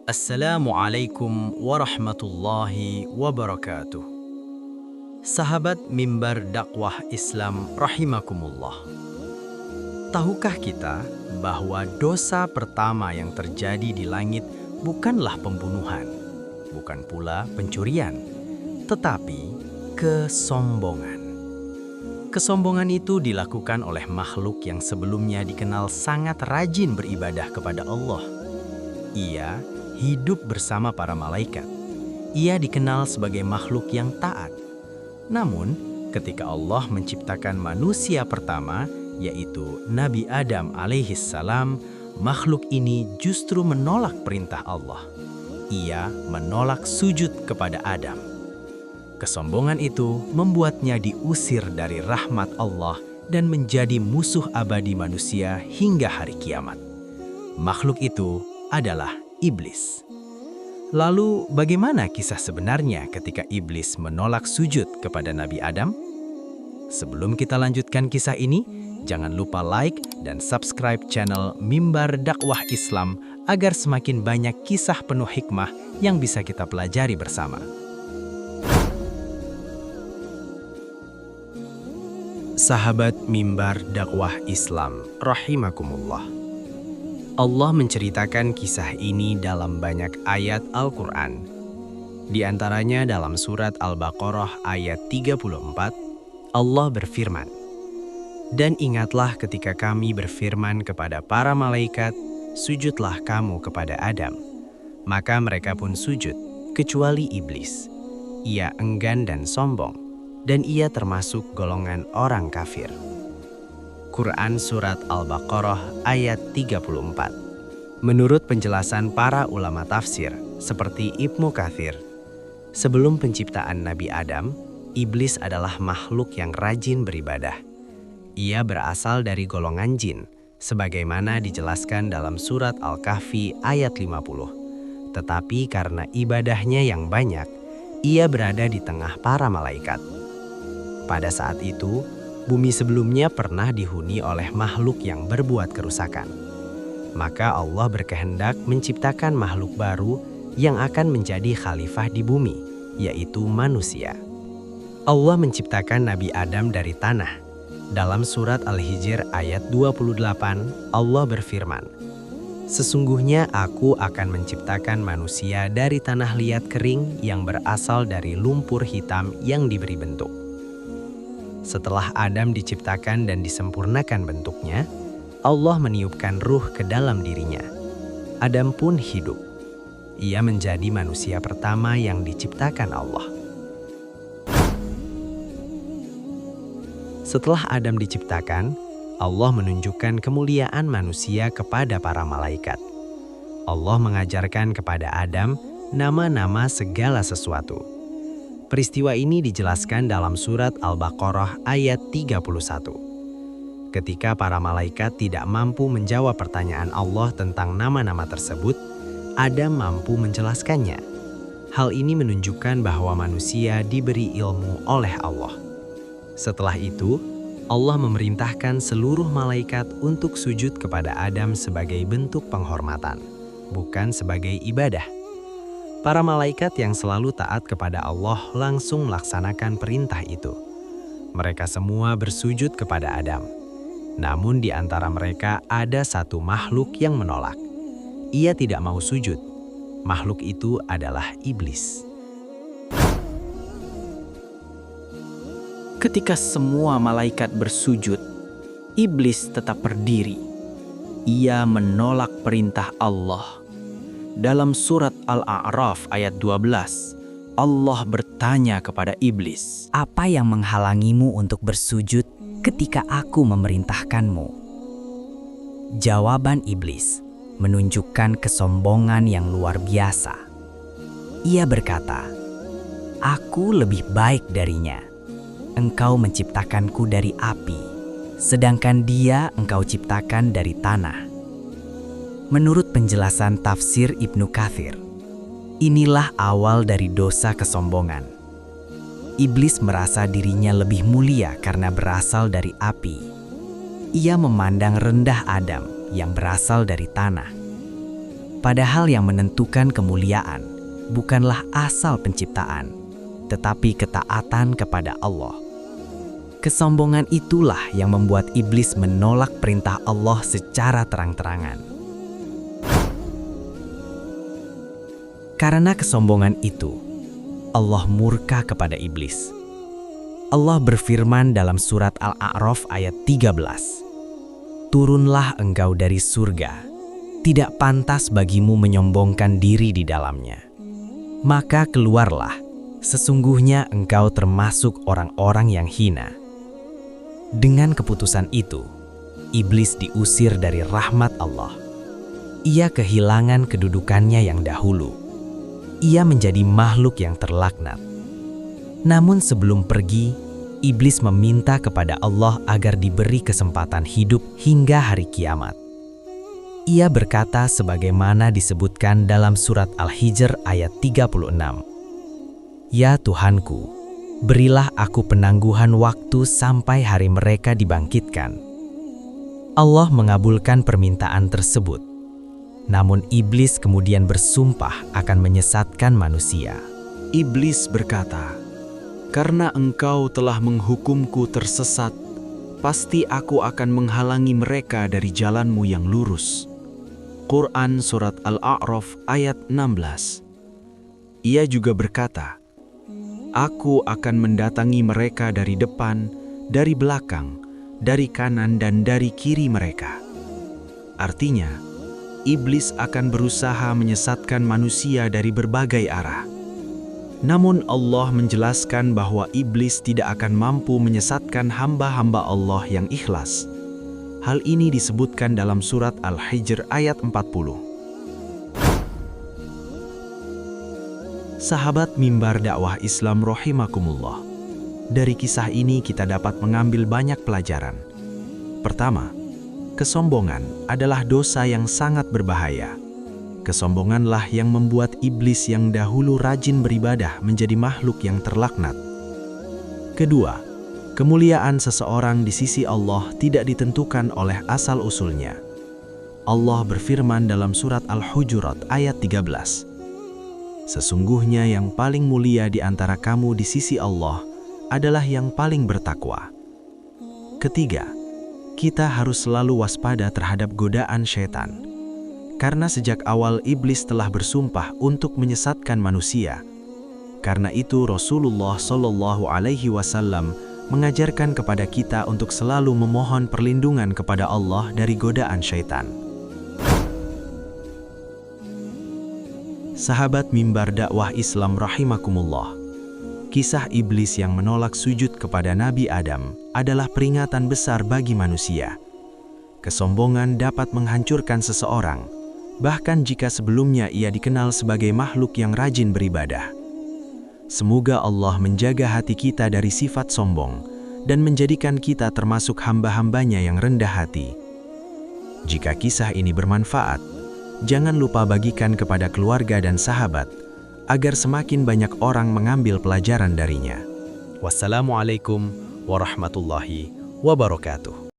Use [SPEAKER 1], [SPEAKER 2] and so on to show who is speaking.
[SPEAKER 1] Assalamualaikum warahmatullahi wabarakatuh. Sahabat mimbar dakwah Islam rahimakumullah. Tahukah kita bahwa dosa pertama yang terjadi di langit bukanlah pembunuhan, bukan pula pencurian, tetapi kesombongan. Kesombongan itu dilakukan oleh makhluk yang sebelumnya dikenal sangat rajin beribadah kepada Allah. Ia hidup bersama para malaikat. Ia dikenal sebagai makhluk yang taat. Namun, ketika Allah menciptakan manusia pertama, yaitu Nabi Adam alaihissalam, makhluk ini justru menolak perintah Allah. Ia menolak sujud kepada Adam. Kesombongan itu membuatnya diusir dari rahmat Allah dan menjadi musuh abadi manusia hingga hari kiamat. Makhluk itu adalah iblis. Lalu bagaimana kisah sebenarnya ketika iblis menolak sujud kepada Nabi Adam? Sebelum kita lanjutkan kisah ini, jangan lupa like dan subscribe channel Mimbar Dakwah Islam agar semakin banyak kisah penuh hikmah yang bisa kita pelajari bersama. Sahabat Mimbar Dakwah Islam rahimakumullah. Allah menceritakan kisah ini dalam banyak ayat Al-Quran. Di antaranya dalam surat Al-Baqarah ayat 34, Allah berfirman, "Dan ingatlah ketika kami berfirman kepada para malaikat, sujudlah kamu kepada Adam. Maka mereka pun sujud, kecuali iblis. Ia enggan dan sombong, dan ia termasuk golongan orang kafir." Quran Surat Al-Baqarah ayat 34. Menurut penjelasan para ulama tafsir, seperti Ibnu Katsir, sebelum penciptaan Nabi Adam, iblis adalah makhluk yang rajin beribadah. Ia berasal dari golongan jin, sebagaimana dijelaskan dalam Surat Al-Kahfi ayat 50. Tetapi karena ibadahnya yang banyak, ia berada di tengah para malaikat. Pada saat itu, bumi sebelumnya pernah dihuni oleh makhluk yang berbuat kerusakan. Maka Allah berkehendak menciptakan makhluk baru yang akan menjadi khalifah di bumi, yaitu manusia. Allah menciptakan Nabi Adam dari tanah. Dalam surat Al-Hijr ayat 28, Allah berfirman, "Sesungguhnya aku akan menciptakan manusia dari tanah liat kering yang berasal dari lumpur hitam yang diberi bentuk." Setelah Adam diciptakan dan disempurnakan bentuknya, Allah meniupkan ruh ke dalam dirinya. Adam pun hidup. Ia menjadi manusia pertama yang diciptakan Allah. Setelah Adam diciptakan, Allah menunjukkan kemuliaan manusia kepada para malaikat. Allah mengajarkan kepada Adam nama-nama segala sesuatu. Peristiwa ini dijelaskan dalam surat Al-Baqarah ayat 31. Ketika para malaikat tidak mampu menjawab pertanyaan Allah tentang nama-nama tersebut, Adam mampu menjelaskannya. Hal ini menunjukkan bahwa manusia diberi ilmu oleh Allah. Setelah itu, Allah memerintahkan seluruh malaikat untuk sujud kepada Adam sebagai bentuk penghormatan, bukan sebagai ibadah. Para malaikat yang selalu taat kepada Allah langsung melaksanakan perintah itu. Mereka semua bersujud kepada Adam. Namun di antara mereka ada satu makhluk yang menolak. Ia tidak mau sujud. Makhluk itu adalah iblis. Ketika semua malaikat bersujud, iblis tetap berdiri. Ia menolak perintah Allah. Dalam surat Al-A'raf ayat 12, Allah bertanya kepada iblis,
[SPEAKER 2] "Apa yang menghalangimu untuk bersujud ketika aku memerintahkanmu?" Jawaban iblis menunjukkan kesombongan yang luar biasa. Ia berkata, "Aku lebih baik darinya." engkau menciptakanku dari api, sedangkan dia engkau ciptakan dari tanah. Menurut penjelasan tafsir Ibnu Katsir, inilah awal dari dosa kesombongan. Iblis merasa dirinya lebih mulia karena berasal dari api. Ia memandang rendah Adam yang berasal dari tanah. Padahal yang menentukan kemuliaan bukanlah asal penciptaan, tetapi ketaatan kepada Allah. Kesombongan itulah yang membuat iblis menolak perintah Allah secara terang-terangan. Karena kesombongan itu, Allah murka kepada iblis. Allah berfirman dalam surat Al-A'raf ayat 13, "Turunlah engkau dari surga, tidak pantas bagimu menyombongkan diri di dalamnya. Maka keluarlah, sesungguhnya engkau termasuk orang-orang yang hina." Dengan keputusan itu, iblis diusir dari rahmat Allah. Ia kehilangan kedudukannya yang dahulu. Ia menjadi makhluk yang terlaknat. Namun sebelum pergi, iblis meminta kepada Allah agar diberi kesempatan hidup hingga hari kiamat. Ia berkata sebagaimana disebutkan dalam surat Al-Hijr ayat 36, "Ya Tuhanku, berilah aku penangguhan waktu sampai hari mereka dibangkitkan." Allah mengabulkan permintaan tersebut. Namun iblis kemudian bersumpah akan menyesatkan manusia.
[SPEAKER 3] Iblis berkata, "Karena engkau telah menghukumku tersesat, pasti aku akan menghalangi mereka dari jalanmu yang lurus." Quran Surat Al-A'raf ayat 16. Ia juga berkata, "Aku akan mendatangi mereka dari depan, dari belakang, dari kanan dan dari kiri mereka." Artinya, iblis akan berusaha menyesatkan manusia dari berbagai arah. Namun Allah menjelaskan bahwa iblis tidak akan mampu menyesatkan hamba-hamba Allah yang ikhlas. Hal ini disebutkan dalam surat Al-Hijr ayat 40. Sahabat mimbar dakwah Islam rahimakumullah. Dari kisah ini kita dapat mengambil banyak pelajaran. Pertama, kesombongan adalah dosa yang sangat berbahaya. Kesombonganlah yang membuat iblis yang dahulu rajin beribadah menjadi makhluk yang terlaknat. Kedua, kemuliaan seseorang di sisi Allah tidak ditentukan oleh asal-usulnya. Allah berfirman dalam surat Al-Hujurat ayat 13, "Sesungguhnya yang paling mulia di antara kamu di sisi Allah adalah yang paling bertakwa." Ketiga, kita harus selalu waspada terhadap godaan syaitan. Karena sejak awal iblis telah bersumpah untuk menyesatkan manusia. Karena itu Rasulullah Shallallahu Alaihi Wasallam mengajarkan kepada kita untuk selalu memohon perlindungan kepada Allah dari godaan syaitan. Sahabat mimbar dakwah Islam rahimakumullah. Kisah iblis yang menolak sujud kepada Nabi Adam adalah peringatan besar bagi manusia. Kesombongan dapat menghancurkan seseorang, bahkan jika sebelumnya ia dikenal sebagai makhluk yang rajin beribadah. Semoga Allah menjaga hati kita dari sifat sombong dan menjadikan kita termasuk hamba-hambanya yang rendah hati. Jika kisah ini bermanfaat, jangan lupa bagikan kepada keluarga dan sahabat, agar semakin banyak orang mengambil pelajaran darinya.
[SPEAKER 1] Wassalamualaikum warahmatullahi wabarakatuh.